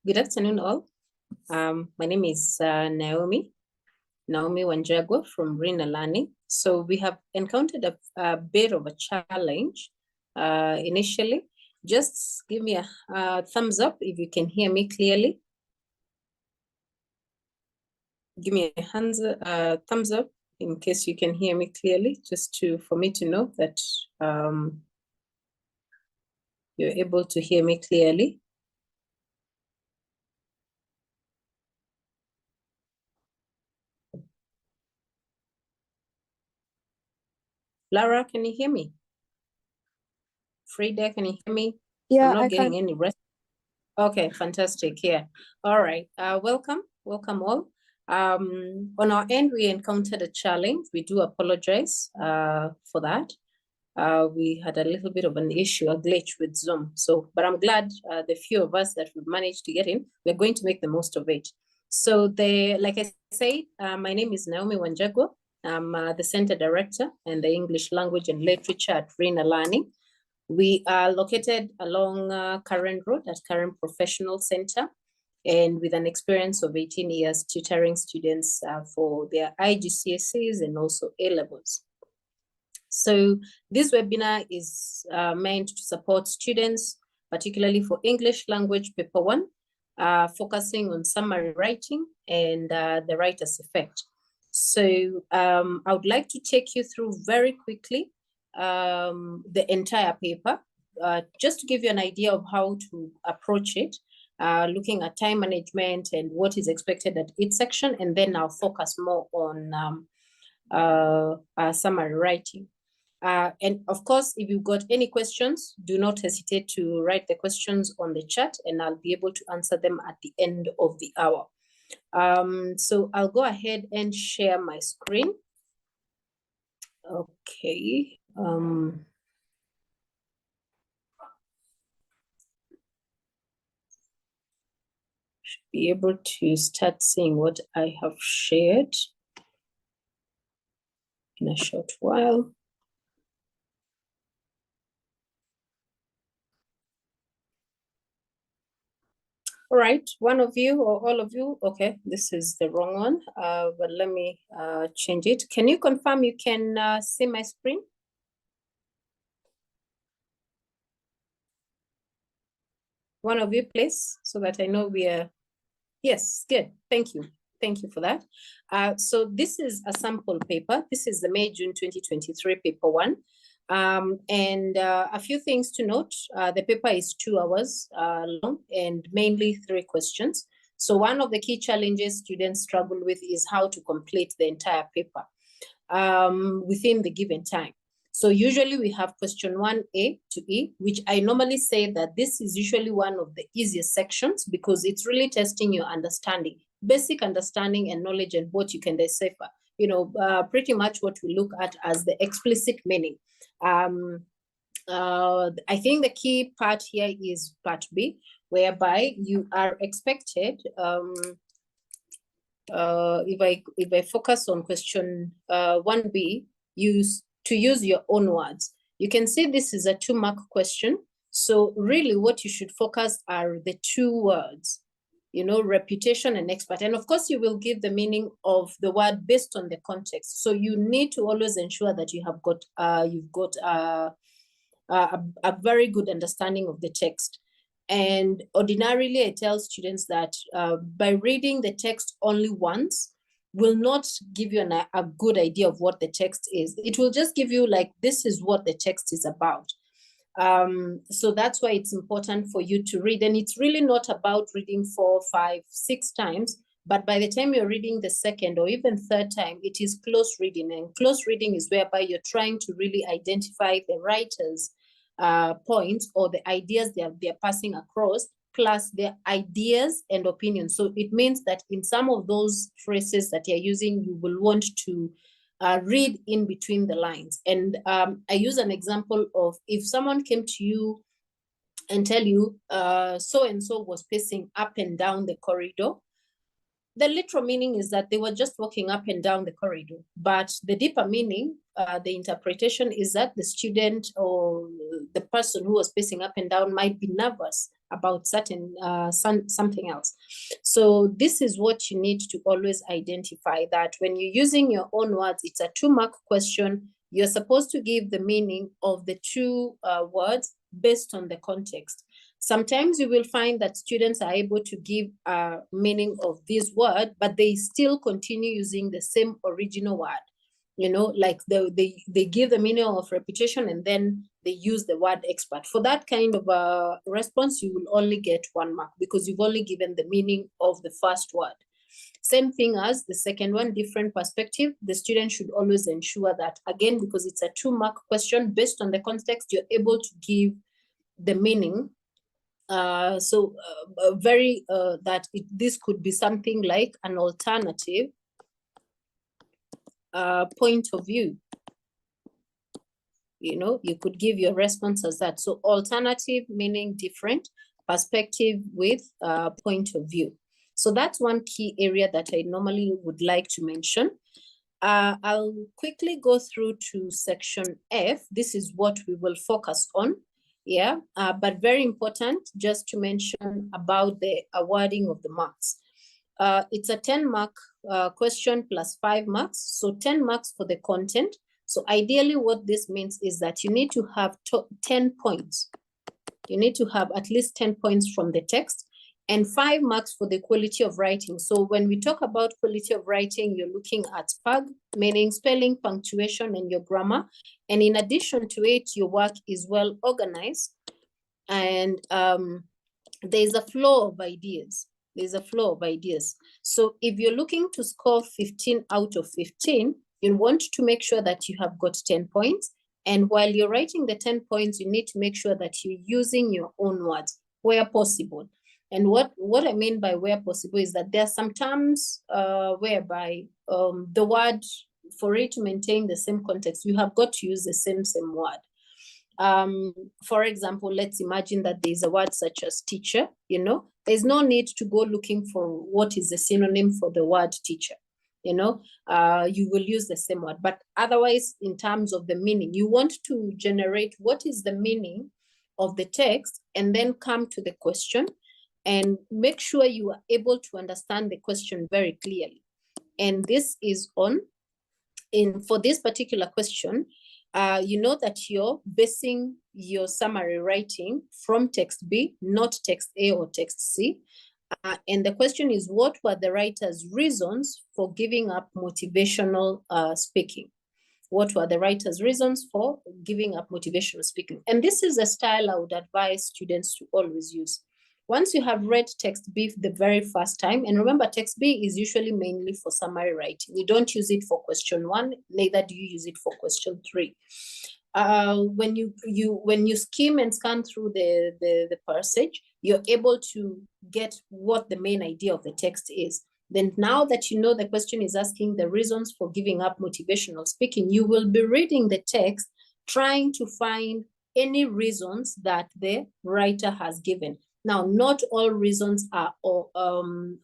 Good afternoon, all. My name is Naomi Wanjagwa from Rina Learning. So we have encountered a bit of a challenge initially. Just give me a thumbs up if you can hear me clearly. Give me a thumbs up in case you can hear me clearly, just for me to know that you're able to hear me clearly. Lara, can you hear me? Frida, can you hear me? Yeah, I'm not getting any rest. Okay, fantastic. Yeah. All right. Welcome all. On our end, we encountered a challenge. We do apologize for that. We had a little bit of an issue, a glitch with Zoom. But I'm glad the few of us that we've managed to get in, we're going to make the most of it. So like I say, my name is Naomi Wanjagwa. I'm the Center Director and the English Language and Literature at Rina Learning. We are located along Curran Road at Curran Professional Center, and with an experience of 18 years tutoring students for their IGCSEs and also A-levels. So this webinar is meant to support students, particularly for English language paper 1, focusing on summary writing and the writer's effect. So I would like to take you through very quickly the entire paper, just to give you an idea of how to approach it, looking at time management and what is expected at each section, and then I'll focus more on summary writing. And of course, if you've got any questions, do not hesitate to write the questions on the chat and I'll be able to answer them at the end of the hour. So I'll go ahead and share my screen. Okay. Should be able to start seeing what I have shared in a short while. All right, one of you or all of you, okay, this is the wrong one, but let me change it. Can you confirm you can see my screen? One of you, please, so that I know we are, yes, good, thank you. Thank you for that. So this is a sample paper. This is the May-June 2023 paper 1. And a few things to note. The paper is 2 hours long and mainly 3 questions. So one of the key challenges students struggle with is how to complete the entire paper within the given time. So usually we have question 1A to E, which I normally say that this is usually one of the easiest sections because it's really testing your understanding, basic understanding and knowledge and what you can decipher. You know, pretty much what we look at as the explicit meaning. I think the key part here is part B, whereby you are expected, if I focus on question 1B, to use your own words. You can see this is a 2-mark question. So really what you should focus are the 2 words, you know, reputation and expert. And of course you will give the meaning of the word based on the context. So you need to always ensure that you have got, a very good understanding of the text. And ordinarily I tell students that by reading the text only once, will not give you a good idea of what the text is. It will just give you like, this is what the text is about. So that's why it's important for you to read. And it's really not about reading 4, 5, 6 times, but by the time you're reading the second or even third time, it is close reading. And close reading is whereby you're trying to really identify the writer's points or the ideas they're passing across, plus their ideas and opinions. So it means that in some of those phrases that you're using, you will want to read in between the lines. And I use an example of if someone came to you and tell you so-and-so was pacing up and down the corridor, the literal meaning is that they were just walking up and down the corridor. But the deeper meaning, the interpretation is that the student or the person who was pacing up and down might be nervous about certain something else. So this is what you need to always identify, that when you're using your own words, it's a 2-mark question. You're supposed to give the meaning of the two words based on the context. Sometimes you will find that students are able to give a meaning of this word, but they still continue using the same original word. You know, like they give the meaning of repetition and then they use the word expert. For that kind of a response, you will only get 1 mark because you've only given the meaning of the first word. Same thing as the second one, different perspective. The student should always ensure that, again, because it's a 2-mark question, based on the context, you're able to give the meaning. That this could be something like an alternative point of view. You know, you could give your response as that. So alternative meaning different, perspective with point of view. So that's one key area that I normally would like to mention. I'll quickly go through to section F. This is what we will focus on. Yeah, but very important just to mention about the awarding of the marks. It's a 10-mark question plus 5 marks. So 10 marks for the content. So ideally what this means is that you need to have 10 points. You need to have at least 10 points from the text and 5 marks for the quality of writing. So when we talk about quality of writing, you're looking at PUG, meaning spelling, punctuation, and your grammar. And in addition to it, your work is well organized. And there's a flow of ideas. There's a flow of ideas. So if you're looking to score 15 out of 15, you want to make sure that you have got 10 points. And while you're writing the 10 points, you need to make sure that you're using your own words where possible. And what I mean by where possible is that there are some terms whereby the word, for it to maintain the same context, you have got to use the same word. For example, let's imagine that there's a word such as teacher, you know, there's no need to go looking for what is the synonym for the word teacher. You know, you will use the same word. But otherwise, in terms of the meaning, you want to generate what is the meaning of the text and then come to the question and make sure you are able to understand the question very clearly. And this is for this particular question, you know that you're basing your summary writing from text B, not text A or text C. And the question is, what were the writer's reasons for giving up motivational speaking? What were the writer's reasons for giving up motivational speaking? And this is a style I would advise students to always use. Once you have read text B the very first time, and remember, text B is usually mainly for summary writing. We don't use it for question 1, neither do you use it for question 3. When you skim and scan through the passage, you're able to get what the main idea of the text is. Then now that you know the question is asking the reasons for giving up motivational speaking, you will be reading the text, trying to find any reasons that the writer has given. Now, not all reasons are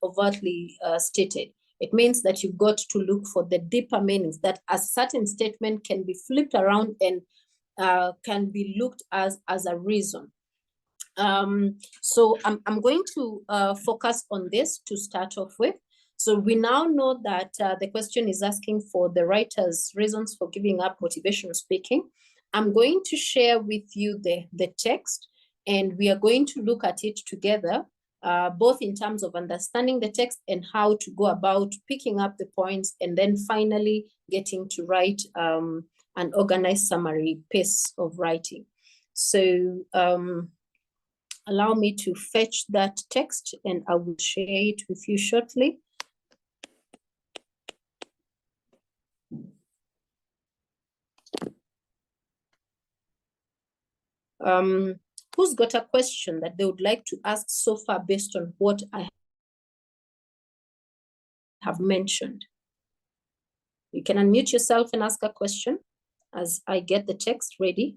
overtly stated. It means that you've got to look for the deeper meanings, that a certain statement can be flipped around and can be looked as a reason. So I'm going to focus on this to start off with. So we now know that the question is asking for the writer's reasons for giving up motivational speaking. I'm going to share with you the text, and we are going to look at it together, both in terms of understanding the text and how to go about picking up the points and then finally getting to write an organized summary piece of writing. So allow me to fetch that text and I will share it with you shortly. Who's got a question that they would like to ask so far based on what I have mentioned? You can unmute yourself and ask a question as I get the text ready.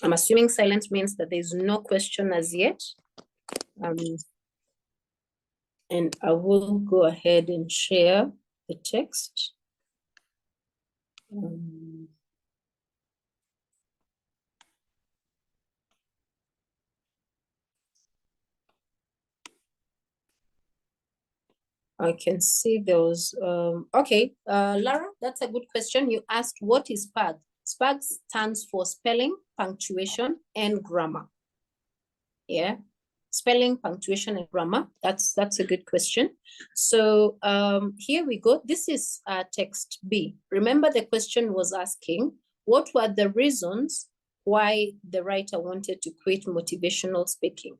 I'm assuming silence means that there's no question as yet. And I will go ahead and share the text. I can see those. Okay, Lara, that's a good question. You asked, what is SPAG? SPAG stands for spelling, punctuation, and grammar. Yeah, spelling, punctuation, and grammar. That's a good question. So here we go. This is text B. Remember, the question was asking, what were the reasons why the writer wanted to quit motivational speaking?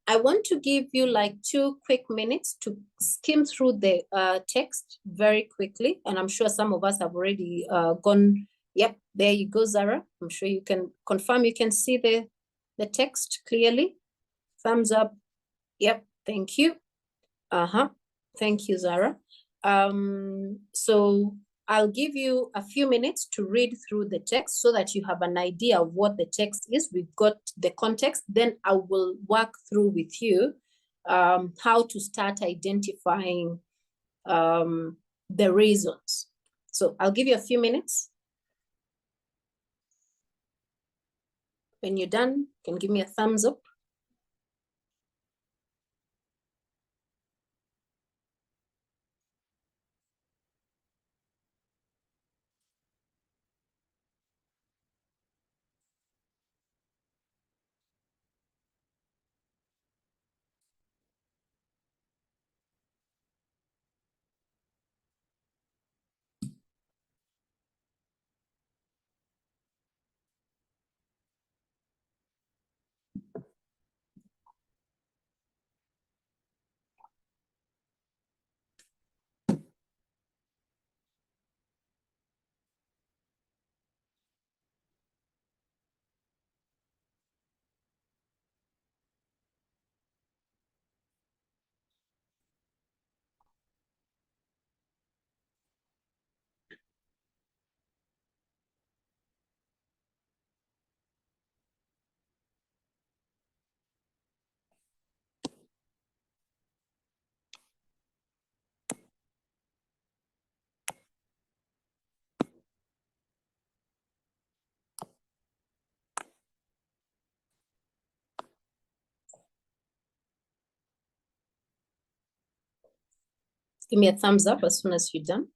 I want to give you like 2 quick minutes to skim through the text very quickly. And I'm sure some of us have already gone. Yep, there you go, Zara. I'm sure you can confirm you can see the text clearly. Thumbs up. Yep, thank you. Thank you, Zara. So I'll give you a few minutes to read through the text so that you have an idea of what the text is. We've got the context. Then I will work through with you how to start identifying the reasons. So I'll give you a few minutes. When you're done, you can give me a thumbs up. Give me a thumbs up as soon as you're done.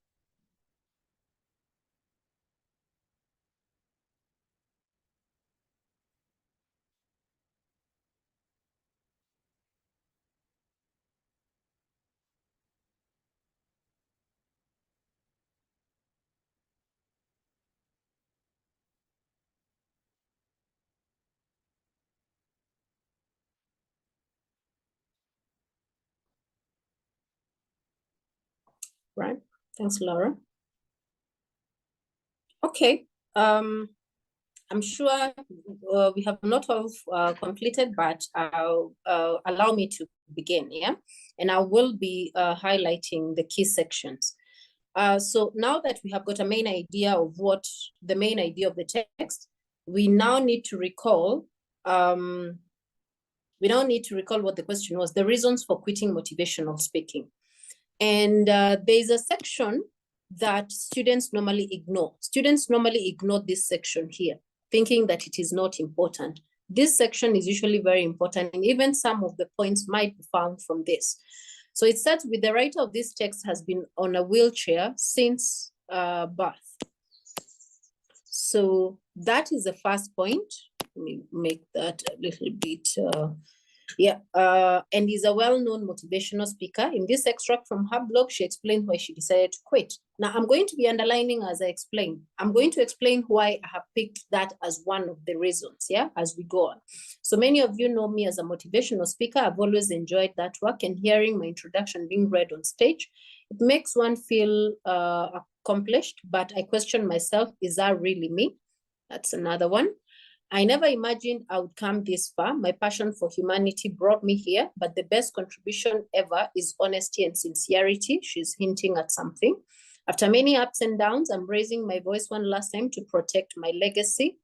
Right. Thanks, Laura. Okay. I'm sure we have not all completed, but allow me to begin, yeah? And I will be highlighting the key sections. So now that we have got a main idea of what the main idea of the text, we now need to recall what the question was, the reasons for quitting motivational speaking. And there's a section that students normally ignore. Students normally ignore this section here, thinking that it is not important. This section is usually very important, and even some of the points might be found from this. So it starts with, the writer of this text has been on a wheelchair since birth. So that is the first point. Let me make that a little bit and is a well-known motivational speaker. In this extract from her blog, she explained why she decided to quit. Now, I'm going to be underlining as I explain. I'm going to explain why I have picked that as one of the reasons, as we go on. So many of you know me as a motivational speaker. I've always enjoyed that work, and hearing my introduction being read on stage, it makes one feel accomplished, but I question myself, is that really me? That's another one. I never imagined I would come this far. My passion for humanity brought me here, but the best contribution ever is honesty and sincerity. She's hinting at something. After many ups and downs, I'm raising my voice one last time to protect my legacy,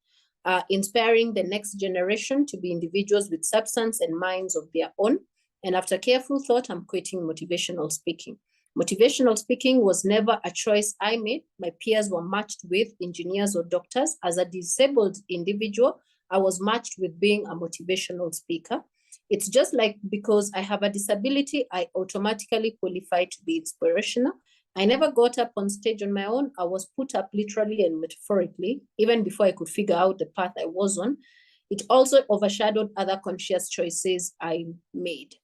inspiring the next generation to be individuals with substance and minds of their own. And after careful thought, I'm quitting motivational speaking. Motivational speaking was never a choice I made. My peers were matched with engineers or doctors. As a disabled individual, I was matched with being a motivational speaker. It's just like because I have a disability, I automatically qualify to be inspirational. I never got up on stage on my own. I was put up literally and metaphorically, even before I could figure out the path I was on. It also overshadowed other conscious choices I made.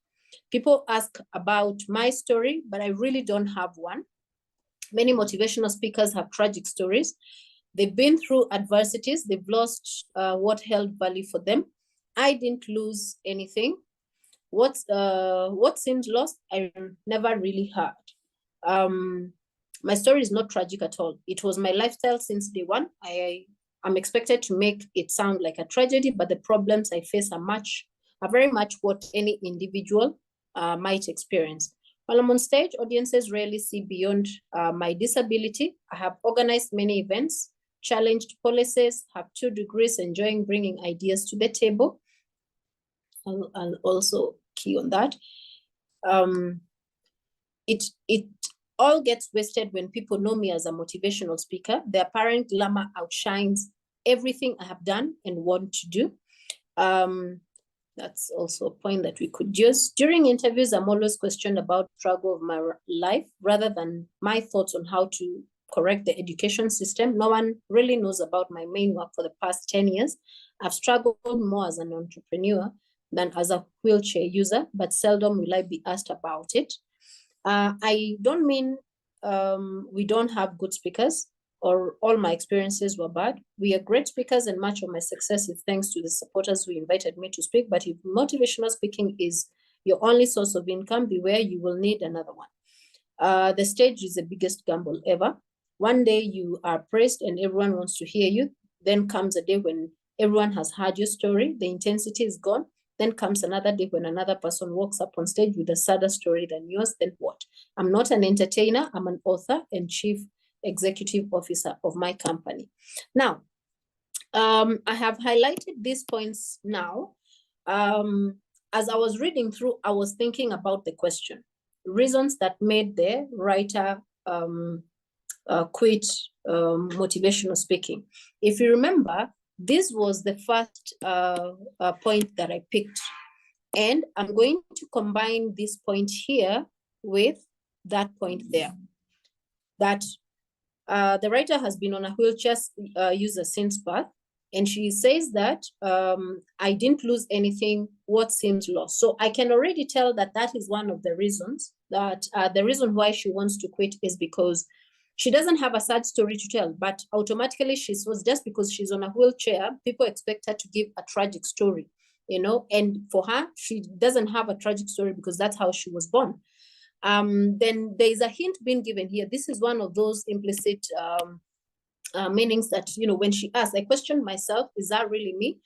People ask about my story, but I really don't have one. Many motivational speakers have tragic stories. They've been through adversities. They've lost what held value for them. I didn't lose anything. What seemed lost, I never really heard. My story is not tragic at all. It was my lifestyle since day one. I'm expected to make it sound like a tragedy, but the problems I face are very much what any individual might experience. While I'm on stage, audiences rarely see beyond my disability. I have organized many events, challenged policies, have 2 degrees, enjoying bringing ideas to the table. I'll also key on that. It all gets wasted when people know me as a motivational speaker. The apparent glamour outshines everything I have done and want to do. That's also a point that we could use. During interviews, I'm always questioned about the struggle of my life rather than my thoughts on how to correct the education system. No one really knows about my main work for the past 10 years. I've struggled more as an entrepreneur than as a wheelchair user, but seldom will I be asked about it. I don't mean we don't have good speakers or all my experiences were bad. We are great speakers, and much of my success is thanks to the supporters who invited me to speak. But if motivational speaking is your only source of income, beware, you will need another one. The stage is the biggest gamble ever. One day you are praised and everyone wants to hear you. Then comes a day when everyone has heard your story. The intensity is gone. Then comes another day when another person walks up on stage with a sadder story than yours. Then what? I'm not an entertainer. I'm an author and chief executive officer of my company. Now, I have highlighted these points now. As I was reading through, I was thinking about the question, reasons that made the writer quit motivational speaking. If you remember, this was the first point that I picked. And I'm going to combine this point here with that point there. That the writer has been on a wheelchair user since birth. And she says that I didn't lose anything, what seems lost. So I can already tell that that is one of the reasons, that the reason why she wants to quit is because she doesn't have a sad story to tell, but automatically just because she's on a wheelchair, people expect her to give a tragic story, you know, and for her, she doesn't have a tragic story because that's how she was born. Then there's a hint being given here. This is one of those implicit meanings that, you know, when she asks, I question myself, is that really me?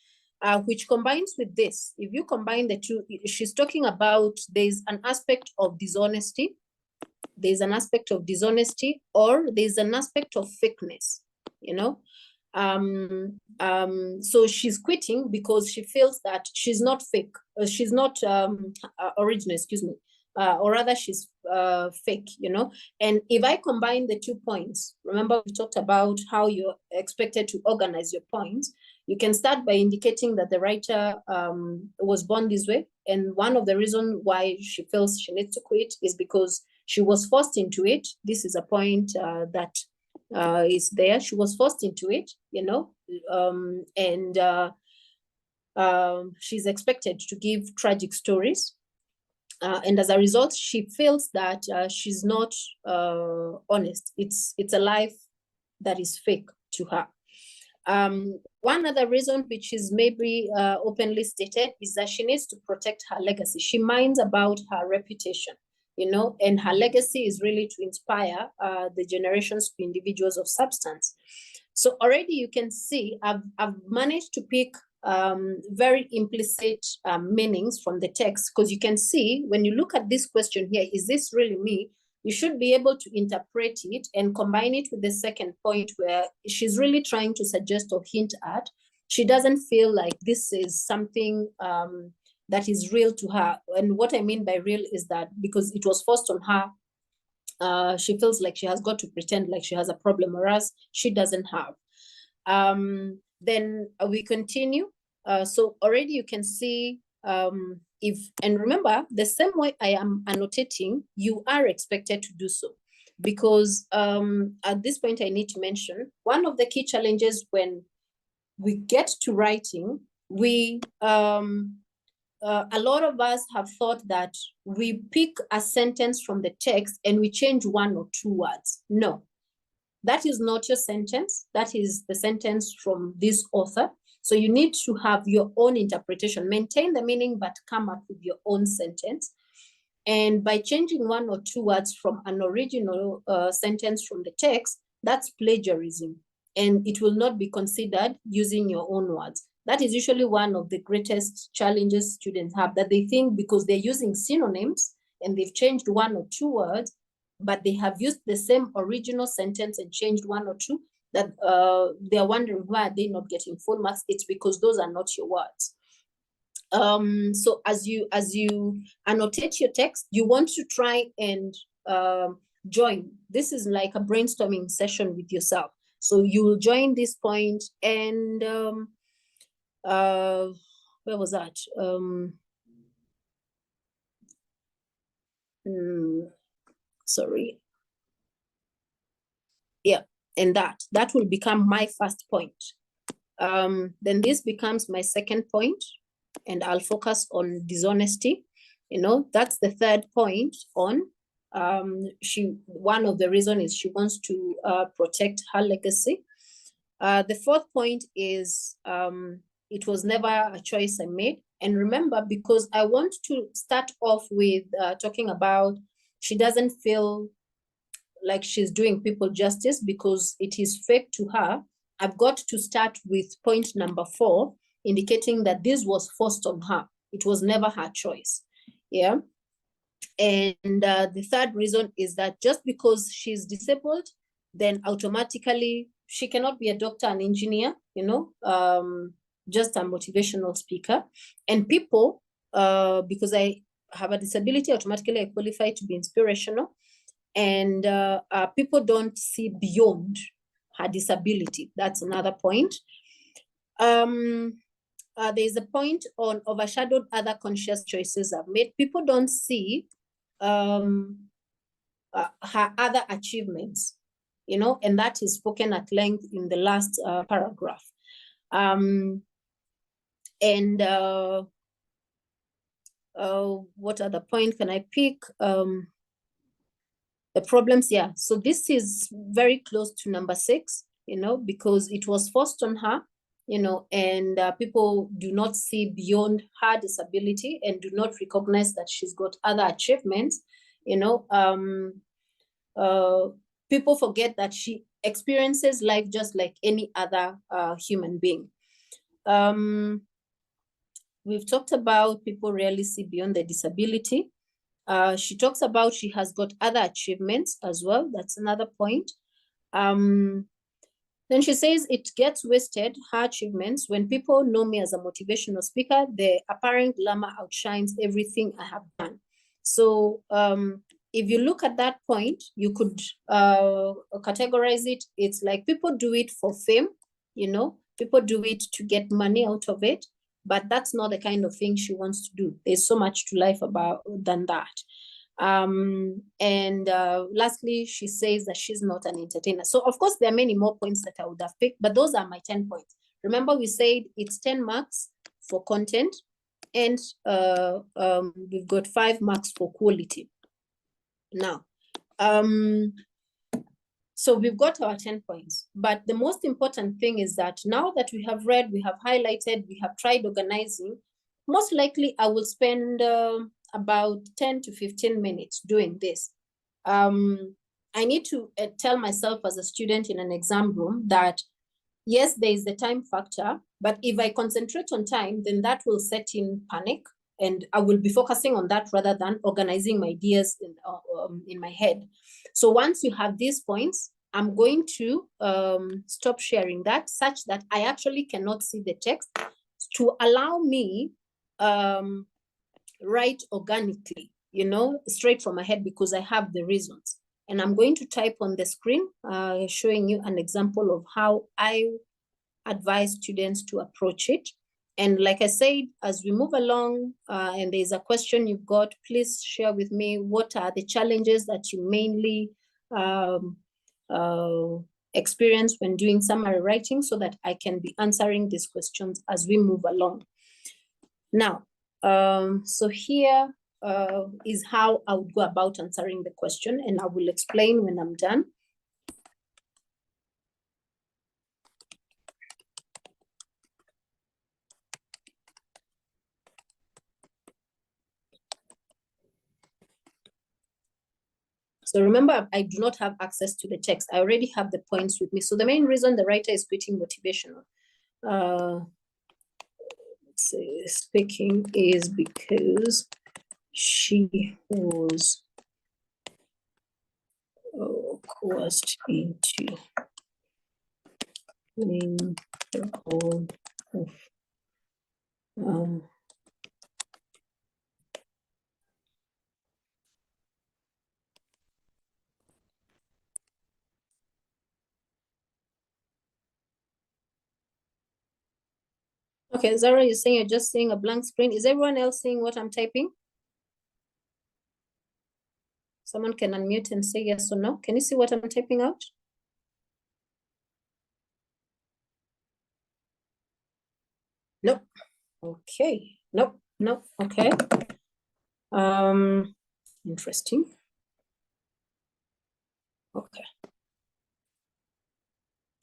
Which combines with this. If you combine the two, she's talking about there's an aspect of dishonesty. There's an aspect of dishonesty, or there's an aspect of fakeness, you know? So she's quitting because she feels that she's not fake, she's not original, excuse me, or rather she's fake, you know? And if I combine the 2 points, remember we talked about how you're expected to organize your points. You can start by indicating that the writer was born this way. And one of the reasons why she feels she needs to quit is because she was forced into it. This is a point that is there. She was forced into it, you know, and she's expected to give tragic stories. And as a result, she feels that she's not honest. It's a life that is fake to her. One other reason, which is maybe openly stated, is that she needs to protect her legacy. She minds about her reputation, you know, and her legacy is really to inspire the generations of individuals of substance. So already you can see I've managed to pick very implicit meanings from the text, because you can see when you look at this question here, is this really me? You should be able to interpret it and combine it with the second point where she's really trying to suggest or hint at. She doesn't feel like this is something that is real to her. And what I mean by real is that because it was forced on her, she feels like she has got to pretend like she has a problem, whereas she doesn't have. Then we continue. So already you can see and remember, the same way I am annotating, you are expected to do so. Because at this point, I need to mention one of the key challenges when we get to writing, a lot of us have thought that we pick a sentence from the text and we change one or two words. No, that is not your sentence. That is the sentence from this author. So you need to have your own interpretation, maintain the meaning, but come up with your own sentence. And by changing one or two words from an original sentence from the text, that's plagiarism. And it will not be considered using your own words. That is usually one of the greatest challenges students have, that they think because they're using synonyms and they've changed one or two words, but they have used the same original sentence and changed one or two, that they're wondering why are they not getting full marks. It's because those are not your words. So as you annotate your text, you want to try and join. This is like a brainstorming session with yourself. So you will join this point and where was that? Sorry. Yeah, and that will become my first point. Then this becomes my second point, and I'll focus on dishonesty. That's the third point on one of the reasons is she wants to protect her legacy. The fourth point is it was never a choice I made. And remember, because I want to start off with talking about she doesn't feel like she's doing people justice because it is fake to her, I've got to start with point number 4, indicating that this was forced on her. It was never her choice. Yeah. And the third reason is that just because she's disabled, then automatically she cannot be a doctor, an engineer, just a motivational speaker. And people, because I have a disability, automatically I qualify to be inspirational. And people don't see beyond her disability. That's another point. There's a point on overshadowed other conscious choices I've made. People don't see her other achievements, and that is spoken at length in the last paragraph. What other point can I pick? The problems, yeah. So this is very close to number 6, because it was forced on her, and people do not see beyond her disability and do not recognize that she's got other achievements. People forget that she experiences life just like any other human being. We've talked about people rarely see beyond the disability. She talks about she has got other achievements as well. That's another point. Then she says it gets wasted, her achievements, when people know me as a motivational speaker, the apparent glamour outshines everything I have done. So if you look at that point, you could categorize it. It's like people do it for fame, people do it to get money out of it. But that's not the kind of thing she wants to do. There's so much to life than that. Lastly, she says that she's not an entertainer. So of course, there are many more points that I would have picked, but those are my 10 points. Remember, we said it's 10 marks for content, and we've got 5 marks for quality. Now, so we've got our 10 points, but the most important thing is that now that we have read, we have highlighted, we have tried organizing, most likely I will spend about 10 to 15 minutes doing this. I need to tell myself as a student in an exam room that, yes, there is the time factor, but if I concentrate on time, then that will set in panic, and I will be focusing on that rather than organizing my ideas in my head. So once you have these points, I'm going to stop sharing that such that I actually cannot see the text, to allow me write organically, you know, straight from my head because I have the reasons. And I'm going to type on the screen, showing you an example of how I advise students to approach it. And like I said, as we move along and there's a question you've got, please share with me what are the challenges that you mainly experience when doing summary writing so that I can be answering these questions as we move along. Now, so here is how I would go about answering the question, and I will explain when I'm done. So remember, I do not have access to the text. I already have the points with me. So the main reason the writer is quitting motivational, speaking is because she was coerced into playing the role of okay, Zara, you're saying you're just seeing a blank screen. Is everyone else seeing what I'm typing? Someone can unmute and say yes or no. Can you see what I'm typing out? Nope. Okay. Nope. Nope. Okay. Interesting. Okay.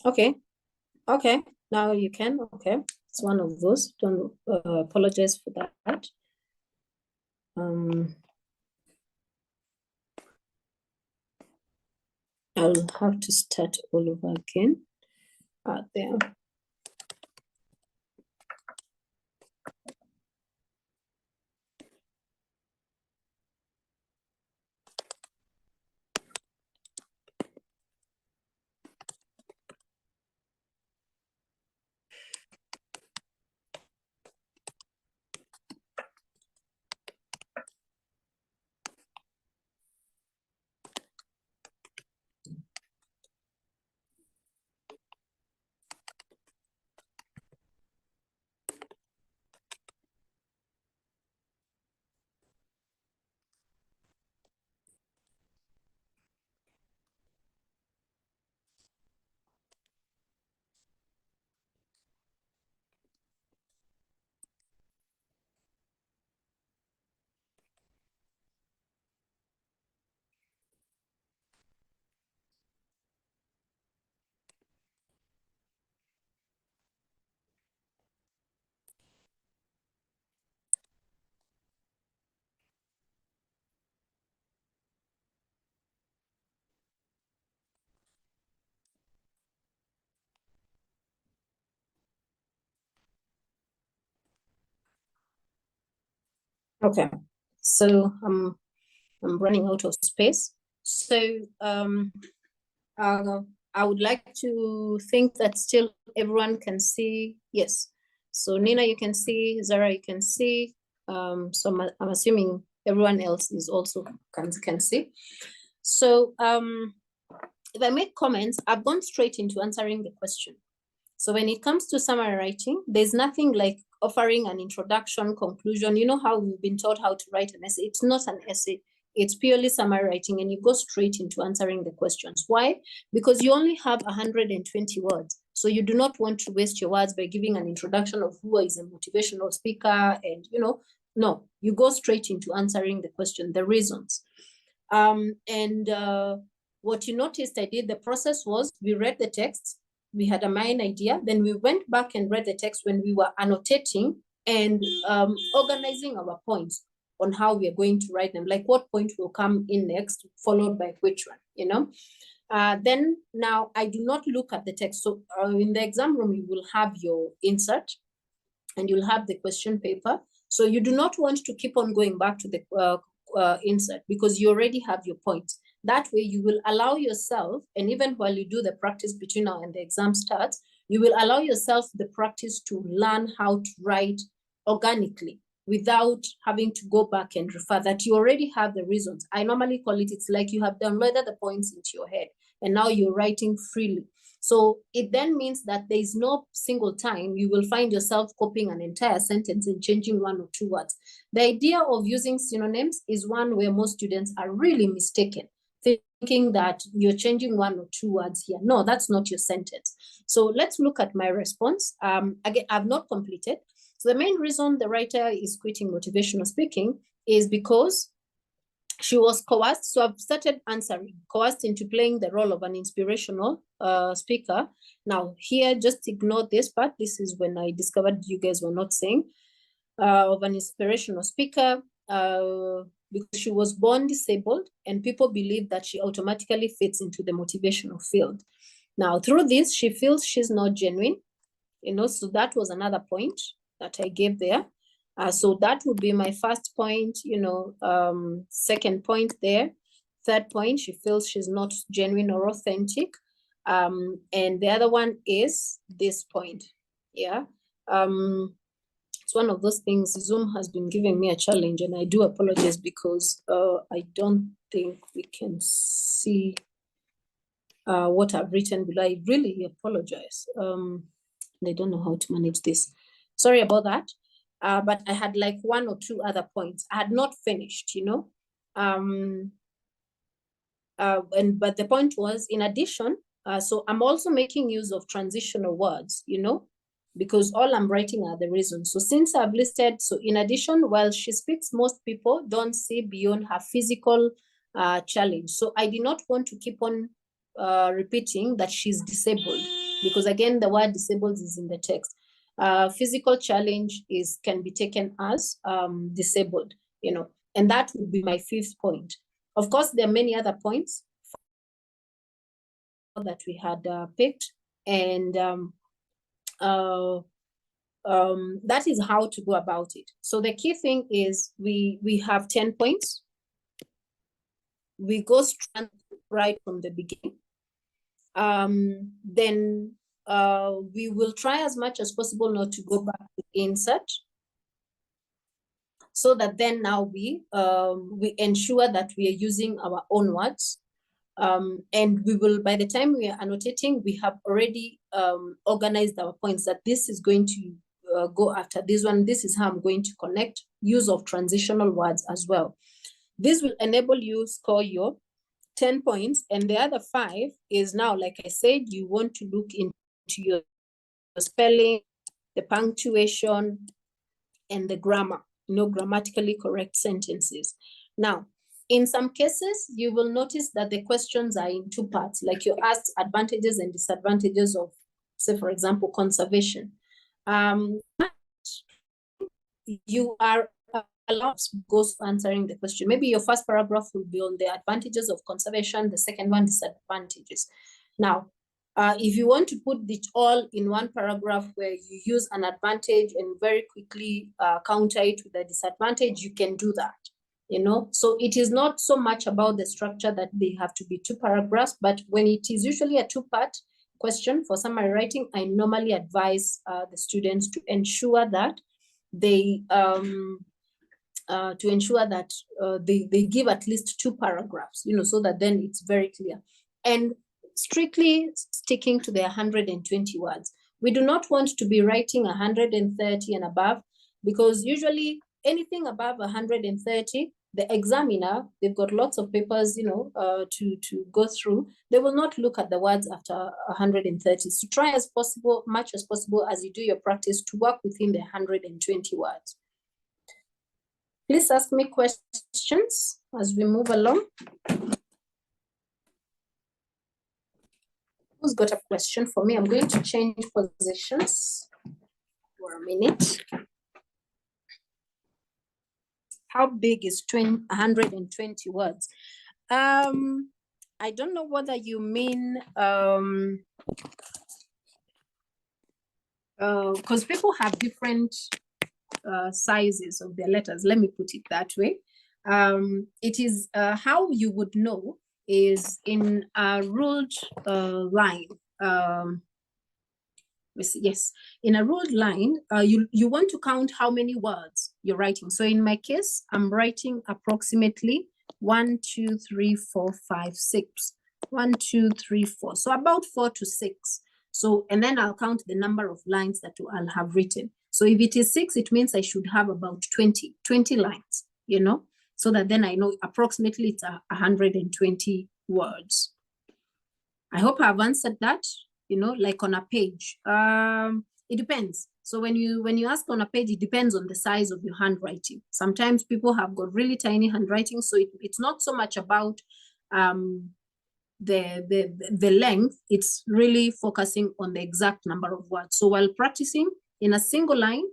Okay. Okay. Now you can. Okay. It's one of those. Don't apologize for that. I'll have to start all over again. There. Okay. So I'm running out of space. So I would like to think that still everyone can see. Yes. So Nina, you can see. Zara, you can see. So I'm assuming everyone else is also can see. So if I make comments, I've gone straight into answering the question. So when it comes to summary writing, there's nothing like offering an introduction, conclusion. You know how we've been taught how to write an essay. It's not an essay. It's purely summary writing, and you go straight into answering the questions. Why? Because you only have 120 words. So you do not want to waste your words by giving an introduction of who is a motivational speaker and, you know, no, you go straight into answering the question, the reasons. What you noticed I did, the process was we read the text, we had a main idea, then we went back and read the text when we were annotating and organizing our points on how we are going to write them, like what point will come in next, followed by which one, you know. Then now I do not look at the text. So in the exam room, you will have your insert and you'll have the question paper. So you do not want to keep on going back to the insert because you already have your points. That way you will allow yourself, and even while you do the practice between now and the exam starts, you will allow yourself the practice to learn how to write organically without having to go back and refer, that you already have the reasons. I normally call it, it's like you have downloaded the points into your head and now you're writing freely. So it then means that there is no single time you will find yourself copying an entire sentence and changing one or two words. The idea of using synonyms is one where most students are really mistaken, thinking that you're changing one or two words here. No, that's not your sentence. So let's look at my response. Again, I've not completed. So the main reason the writer is quitting motivational speaking is because she was coerced. So I've started answering, coerced into playing the role of an inspirational speaker. Now here, just ignore this part. This is when I discovered you guys were not saying of an inspirational speaker because she was born disabled and people believe that she automatically fits into the motivational field. Now through this, she feels she's not genuine, so that was another point that I gave there. So that would be my first point, second point there. Third point, she feels she's not genuine or authentic. And the other one is this point. Yeah. It's one of those things. Zoom has been giving me a challenge, and I do apologize because I don't think we can see what I've written below. I really apologize. I don't know how to manage this. Sorry about that. But I had like one or two other points. I had not finished, but the point was, in addition, so I'm also making use of transitional words, because all I'm writing are the reasons. So since I've listed, so in addition, while she speaks, most people don't see beyond her physical challenge. So I did not want to keep on repeating that she's disabled, because again, the word disabled is in the text. Physical challenge can be taken as disabled, and that would be my fifth point. Of course, there are many other points that we had picked, and that is how to go about it. So the key thing is we have 10 points. We go straight right from the beginning. Then we will try as much as possible not to go back to insert, so that then now we ensure that we are using our own words. And we will, by the time we are annotating, we have already organized our points that this is going to go after this one. This is how I'm going to connect. Use of transitional words as well. This will enable you score your 10 points. And the other 5 is now, like I said, you want to look into your spelling, the punctuation, and the grammar, grammatically correct sentences. Now, in some cases, you will notice that the questions are in 2 parts, like you're asked advantages and disadvantages of, say, for example, conservation. You are allowed to go answering the question. Maybe your first paragraph will be on the advantages of conservation, the second one, disadvantages. Now, if you want to put it all in one paragraph where you use an advantage and very quickly counter it with a disadvantage, you can do that. So it is not so much about the structure that they have to be 2 paragraphs, but when it is usually a 2-part question for summary writing, I normally advise the students to ensure that they they give at least 2 paragraphs, so that then it's very clear. And strictly sticking to the 120 words. We do not want to be writing 130 and above, because usually anything above 130, the examiner, they've got lots of papers, to go through. They will not look at the words after 130. So try as possible, much as possible, as you do your practice, to work within the 120 words. Please ask me questions as we move along. Who's got a question for me? I'm going to change positions for a minute. How big is 120 words? I don't know whether you mean, because people have different sizes of their letters. Let me put it that way. It is how you would know is in a ruled line. Yes, in a ruled line, you want to count how many words you're writing. So in my case, I'm writing approximately 1, 2, 3, 4, 5, 6. 1, 2, 3, 4. So about 4 to 6. So, and then I'll count the number of lines that I'll have written. So if it is 6, it means I should have about 20 lines, you know, so that then I know approximately it's 120 words. I hope I've answered that, you know, like on a page. It depends. So when you ask on a page, it depends on the size of your handwriting. Sometimes people have got really tiny handwriting, so it's not so much about the length. It's really focusing on the exact number of words. So while practicing in a single line,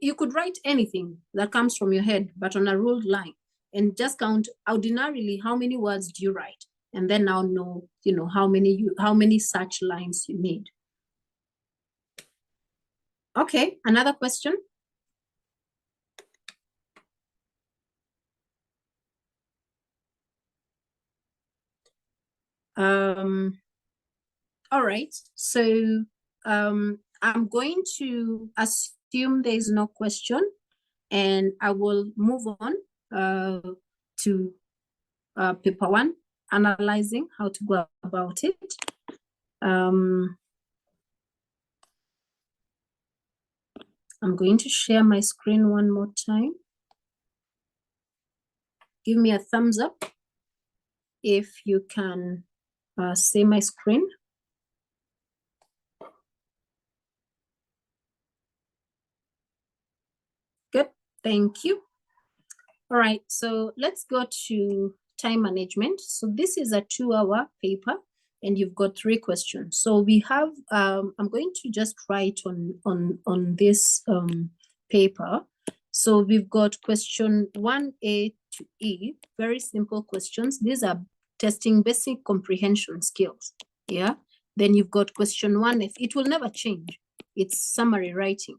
you could write anything that comes from your head, but on a ruled line, and just count ordinarily how many words do you write, and then now know, you know, how many such lines you need. Okay, another question. All right, so I'm going to assume there is no question, and I will move on to paper 1, analyzing how to go about it. I'm going to share my screen one more time. Give me a thumbs up if you can see my screen. Good, thank you. All right, so let's go to time management. So this is a 2-hour paper, and you've got 3 questions. So we have, I'm going to just write on this paper. So we've got question 1A to E, very simple questions. These are testing basic comprehension skills, yeah? Then you've got question 1F, it will never change. It's summary writing,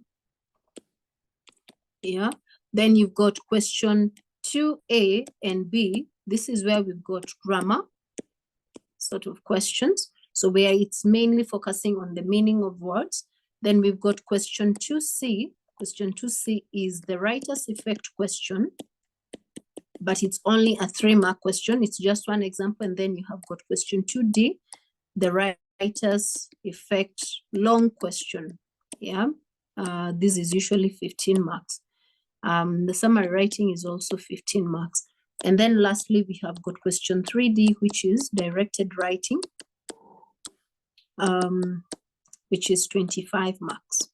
yeah? Then you've got question 2A and B. This is where we've got grammar sort of questions. So where it's mainly focusing on the meaning of words. Then we've got question 2C. Question 2C is the writer's effect question, but it's only a 3-mark question. It's just one example. And then you have got question 2D, the writer's effect long question. Yeah, this is usually 15 marks. The summary writing is also 15 marks. And then lastly, we have got question 3D, which is directed writing, which is 25 marks.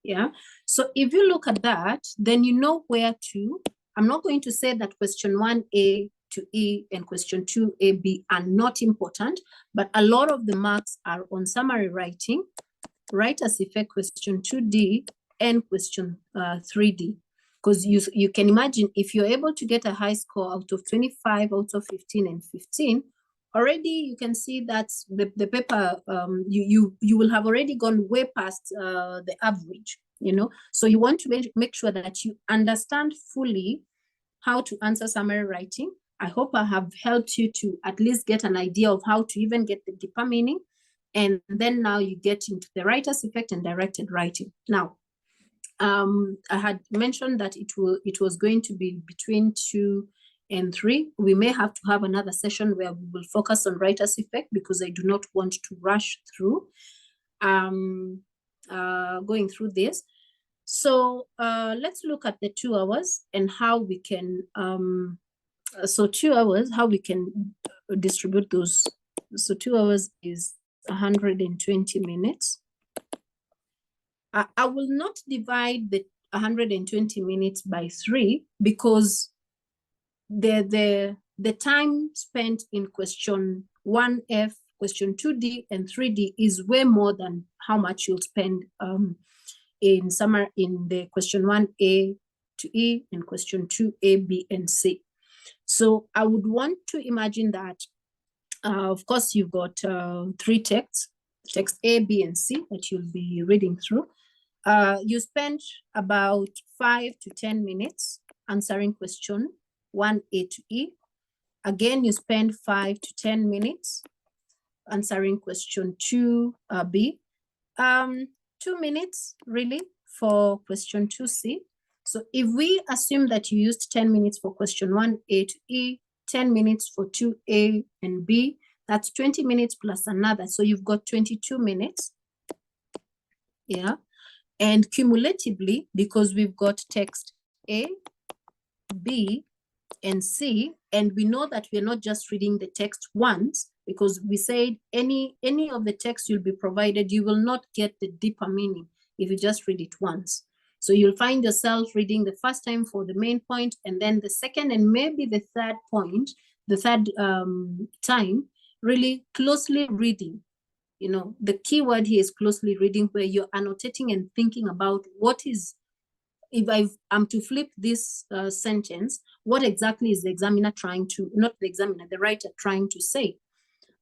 Yeah, so if you look at that, then you know where to. I'm not going to say that question 1A to E and question 2AB are not important, but a lot of the marks are on summary writing, writer's effect question 2D, and question 3D. Because you can imagine if you're able to get a high score out of 25, out of 15 and 15, already you can see that the paper, you will have already gone way past the average, you know. So you want to make sure that you understand fully how to answer summary writing. I hope I have helped you to at least get an idea of how to even get the deeper meaning. And then now you get into the writer's effect and directed writing. Now, I had mentioned that it was going to be between 2 and 3. We may have to have another session where we will focus on writer's effect because I do not want to rush through going through this. So let's look at the 2 hours and how we can, so 2 hours, how we can distribute those. So 2 hours is 120 minutes. I will not divide the 120 minutes by 3 because the time spent in question 1F, question 2D, and 3D is way more than how much you'll spend in the question 1A to E and question 2A, B, and C. So I would want to imagine that, of course, you've got 3 texts, text A, B, and C that you'll be reading through. You spend about 5 to 10 minutes answering question 1A to E. Again, you spend 5 to 10 minutes answering question 2B. 2 minutes really for question 2C. So if we assume that you used 10 minutes for question 1A to E, 10 minutes for 2A and B, that's 20 minutes plus another. So you've got 22 minutes. Yeah. And cumulatively, because we've got text A, B, and C, and we know that we're not just reading the text once, because we said any of the text you'll be provided, you will not get the deeper meaning if you just read it once. So you'll find yourself reading the first time for the main point, and then the second and maybe the third point, the third time, really closely reading. You know, the key word here is closely reading, where you're annotating and thinking about what is, if I'm to flip this sentence, what exactly is the examiner trying to, not the examiner, the writer trying to say,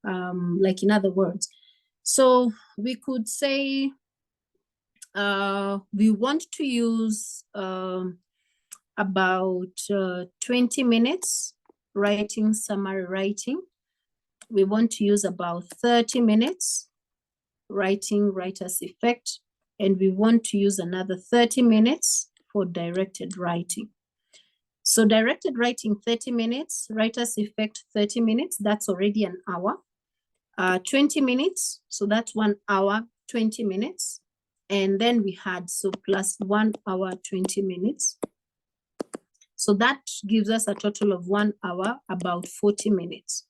like in other words. So we could say we want to use about 20 minutes writing summary writing. We want to use about 30 minutes writing writer's effect, and we want to use another 30 minutes for directed writing. So directed writing 30 minutes, writer's effect 30 minutes, that's already an hour. 20 minutes, so that's 1 hour, 20 minutes. And then we had, so plus 1 hour, 20 minutes. So that gives us a total of 1 hour, about 40 minutes.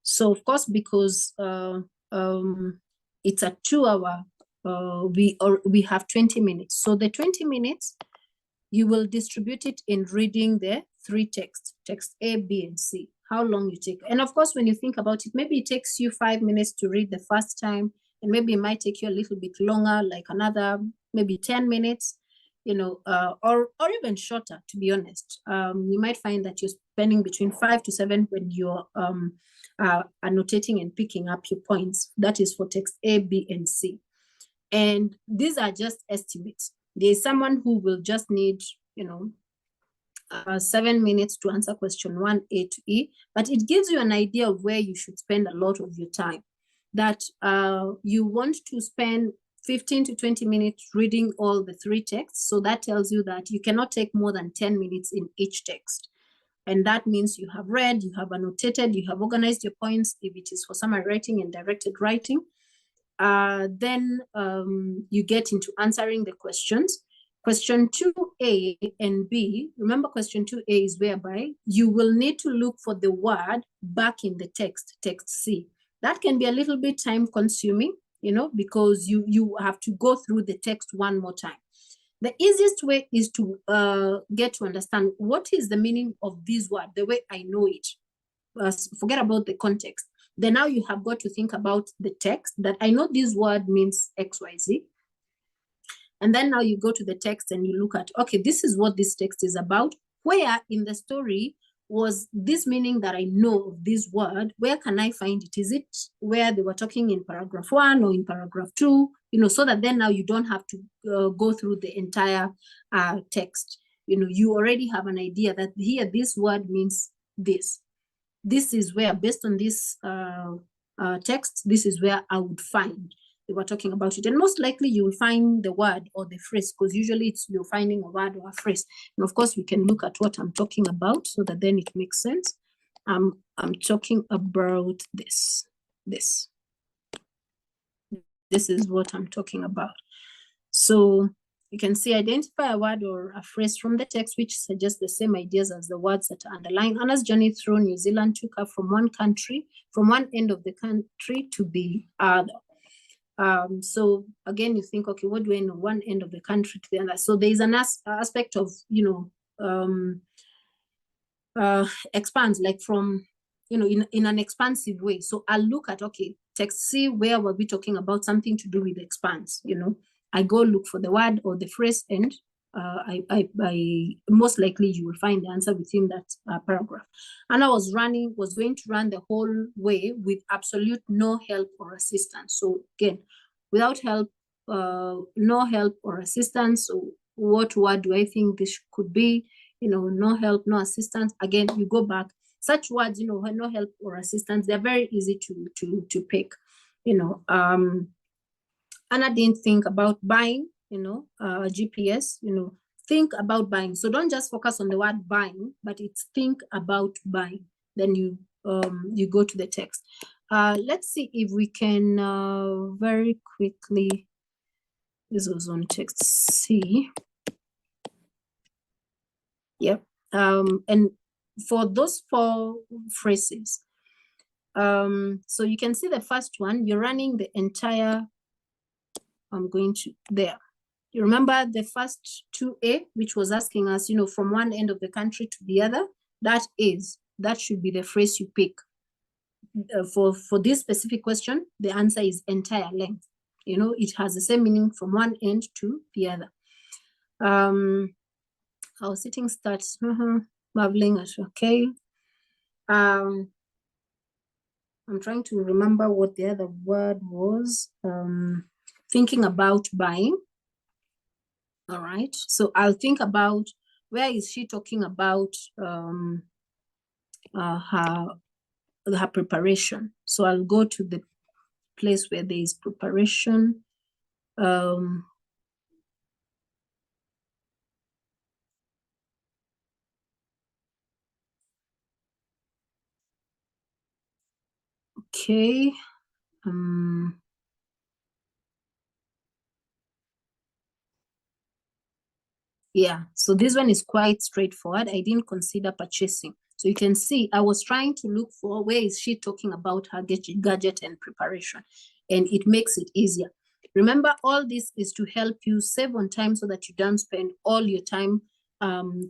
So of course, because it's a 2 hour, we have 20 minutes. So the 20 minutes, you will distribute it in reading the 3 texts, text A, B, and C, how long you take. And of course, when you think about it, maybe it takes you 5 minutes to read the first time, and maybe it might take you a little bit longer, like another, maybe 10 minutes, you know, or even shorter, to be honest. You might find that you're spending between 5 to 7 when you're annotating and picking up your points. That is for text A, B, and C. And these are just estimates. There's someone who will just need, you know, 7 minutes to answer question 1A to E, but it gives you an idea of where you should spend a lot of your time. That you want to spend 15 to 20 minutes reading all the 3 texts. So that tells you that you cannot take more than 10 minutes in each text. And that means you have read, you have annotated, you have organized your points, if it is for summary writing and directed writing. Then you get into answering the questions. Question 2A and B, remember question 2A is whereby you will need to look for the word back in the text, text C. That can be a little bit time consuming, you know, because you have to go through the text one more time. The easiest way is to get to understand what is the meaning of this word, the way I know it. Forget about the context. Then now you have got to think about the text, that I know this word means XYZ. And then now you go to the text and you look at, okay, this is what this text is about. Where in the story was this meaning that I know of this word? Where can I find it? Is it where they were talking in paragraph 1 or in paragraph 2? You know, so that then now you don't have to go through the entire text. You know, you already have an idea that here this word means this. This is where, based on this text, this is where I would find they were talking about it. And most likely you will find the word or the phrase, because usually it's you're finding a word or a phrase. And of course, we can look at what I'm talking about so that then it makes sense. I'm talking about this. This is what I'm talking about. So you can see, identify a word or a phrase from the text which suggests the same ideas as the words that are underlined. Anna's journey through New Zealand took her from one end of the country to the other. So again, you think, okay, what do I know? One end of the country to the other. So there is an aspect of, you know, expands, like from, you know, in an expansive way. So I'll look at, okay, text C, where were we talking about something to do with expanse? You know, I go look for the word or the phrase, and I most likely you will find the answer within that paragraph. And I was going to run the whole way with absolute no help or assistance. So again, without help, no help or assistance. So what word do I think this could be? You know, no help, no assistance. Again, you go back. Such words, you know, no help or assistance, they're very easy to pick. You know, Anna didn't think about buying, GPS, think about buying. So don't just focus on the word buying, but it's think about buying. Then you go to the text. Let's see if we can very quickly, this was on text C. Yep. And for those 4 phrases, so you can see the first one, you're running the entire, I'm going to there. You remember the first 2A, which was asking us, from one end of the country to the other? That should be the phrase you pick. For this specific question, the answer is entire length. It has the same meaning from one end to the other. Our sitting starts, marveling at, okay. I'm trying to remember what the other word was. Thinking about buying. All right, so I'll think about, where is she talking about her preparation? So I'll go to the place where there is preparation. Okay. Yeah, so this one is quite straightforward. I didn't consider purchasing. So you can see I was trying to look for, where is she talking about her gadget and preparation, and it makes it easier. Remember, all this is to help you save on time so that you don't spend all your time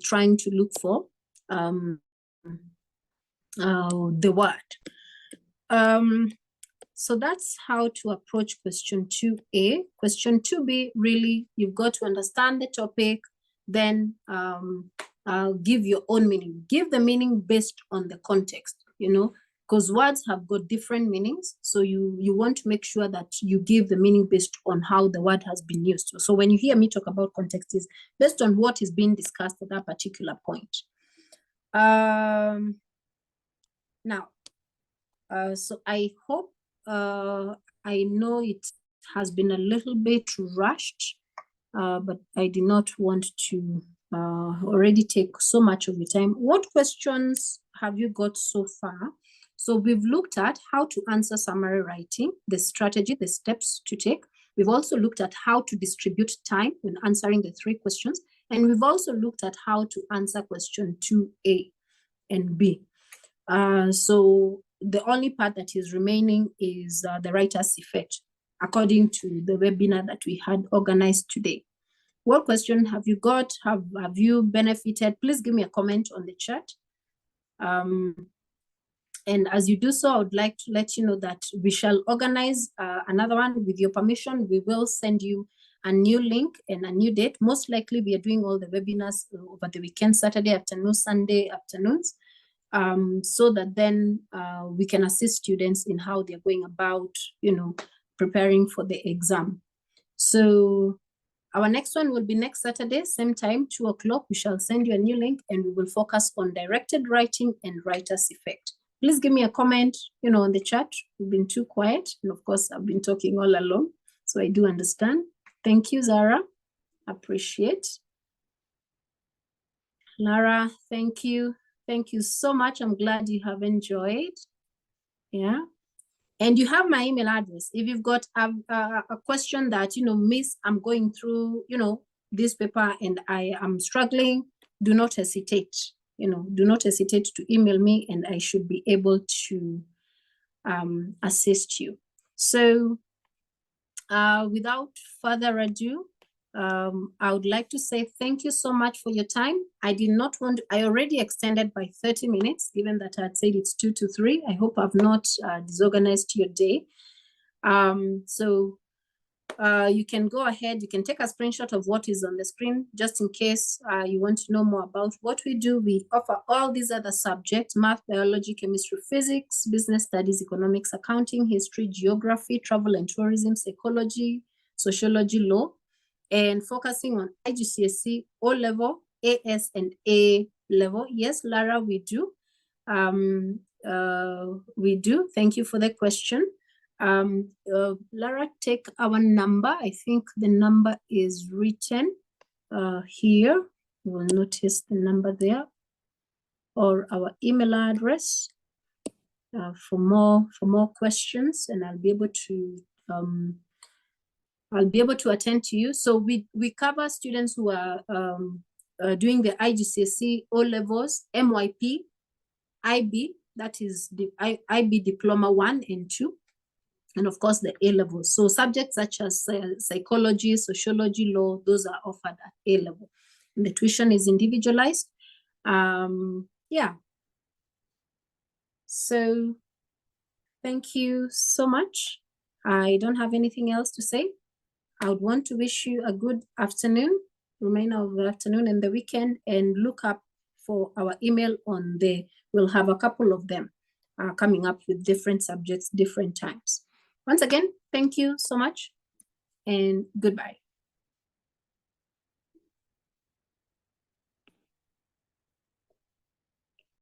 trying to look for the word. So that's how to approach question 2A. Question 2B, really, you've got to understand the topic, then give your own meaning. Give the meaning based on the context, because words have got different meanings. So you want to make sure that you give the meaning based on how the word has been used. So when you hear me talk about context, is based on what is being discussed at that particular point. Now, so I hope, I know it has been a little bit rushed, but I did not want to already take so much of your time. What questions have you got so far? So we've looked at how to answer summary writing, the strategy, the steps to take. We've also looked at how to distribute time when answering the 3 questions. And we've also looked at how to answer question 2A and B. So the only part that is remaining is the writer's effect, according to the webinar that we had organized today. What question have you got? Have you benefited? Please give me a comment on the chat. And as you do so, I would like to let you know that we shall organize another one. With your permission, we will send you a new link and a new date. Most likely, we are doing all the webinars over the weekend, Saturday afternoon, Sunday afternoons. So that then we can assist students in how they're going about, preparing for the exam. So our next one will be next Saturday, same time, 2 o'clock. We shall send you a new link and we will focus on directed writing and writer's effect. Please give me a comment, on the chat. We've been too quiet. And of course, I've been talking all along. So I do understand. Thank you, Zara. Appreciate. Lara, thank you. Thank you so much. I'm glad you have enjoyed. Yeah. And you have my email address. If you've got a question that, Miss, I'm going through, this paper and I am struggling, do not hesitate. Do not hesitate to email me and I should be able to assist you. So without further ado, I would like to say thank you so much for your time. I did not want, I already extended by 30 minutes, given that I had said it's 2 to 3. I hope I've not disorganized your day. So you can go ahead, you can take a screenshot of what is on the screen, just in case you want to know more about what we do. We offer all these other subjects: math, biology, chemistry, physics, business studies, economics, accounting, history, geography, travel and tourism, psychology, sociology, law, and focusing on IGCSE, O-level, AS, and A level. Yes, Lara, we do. We do. Thank you for the question. Lara, take our number. I think the number is written here. You will notice the number there, or our email address for more questions, and I'll be able to attend to you. So we cover students who are doing the IGCSE O levels, MYP, IB, that is the IB Diploma 1 and 2, and of course the A levels. So subjects such as psychology, sociology, law, those are offered at A level. And the tuition is individualized. Yeah. So thank you so much. I don't have anything else to say. I would want to wish you a good afternoon, remainder of the afternoon and the weekend, and look up for our email on the, we'll have a couple of them coming up with different subjects, different times. Once again, thank you so much and goodbye.